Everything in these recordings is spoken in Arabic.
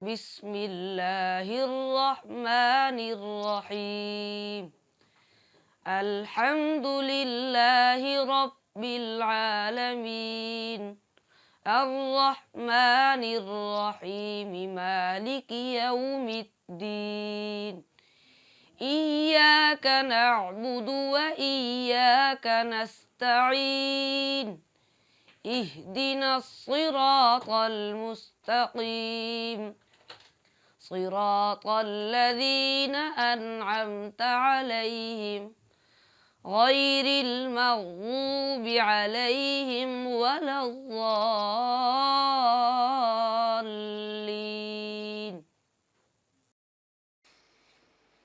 بسم الله الرحمن الرحيم. الحمد لله رب العالمين، الرحمن الرحيم، مالك يوم الدين. إياك نعبد وإياك نستعين، اهدنا الصراط المستقيم، صراط الذين أنعمت عليهم غير المغضوب عليهم ولا الضالين.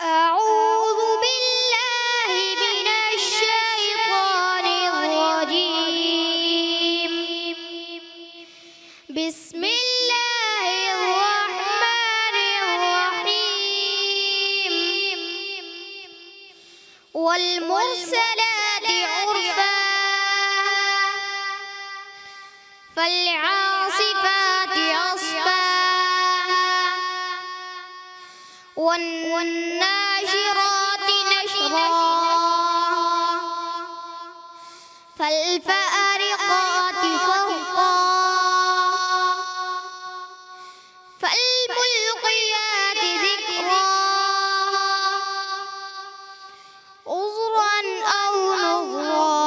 أعوذ بالله من الشيطان الرجيم. بسم الله الرحمن الرحيم. والمرسلات عرفا فالعاصفات عصفا والناشرات نشرا فالفارقات فرقا فالملقيات ذكرا عذرا أو نذرا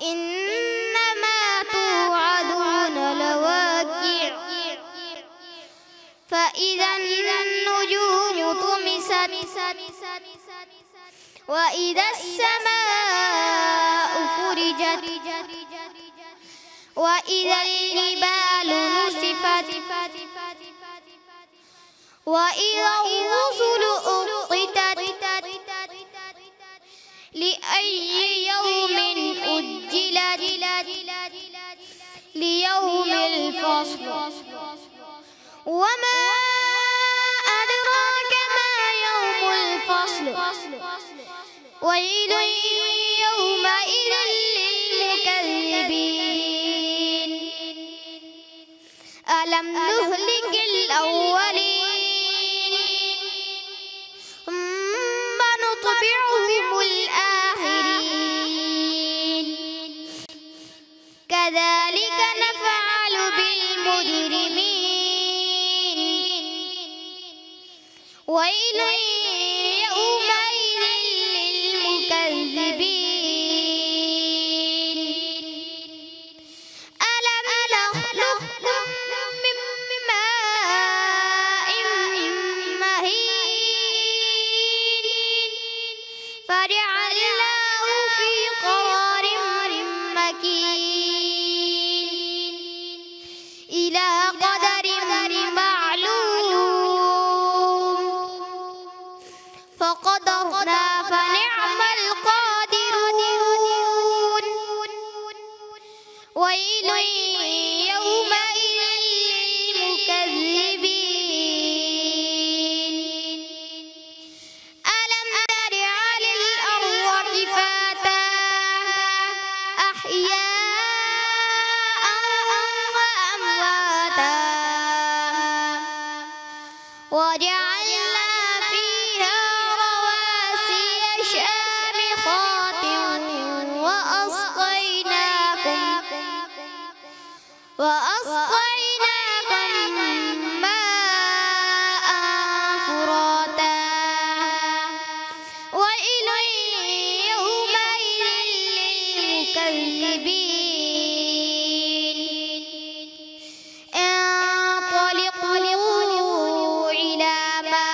إنما توعدون لواقع فإذا النجوم طمست وإذا السماء فرجت وإذا الجبال نسفت وإذا الرسل أقتت لأي يوم أجلت ليوم الفصل وما أدراك ما يوم الفصل ويل يومئذ للمكذبين ألم نهلك الأولين ثم نطبعهم الآخرين كذلك نفعل بالمجرمين ويل يومئذ للمكذبين ألم نخلقكم من ماء مهين فجعلناه في قرار مكين إلى قدر معلوم فقدرنا فنعم القادرون ويل يومئذ للمكذبين ألم نجعل الأرض كفاتا أحياء وأمواتا وجعلنا فيها رواسي شامخات وأسقيناكم ماء فراتا ويل يومئذ للمكذبين انطلقوا إلى ما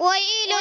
ويل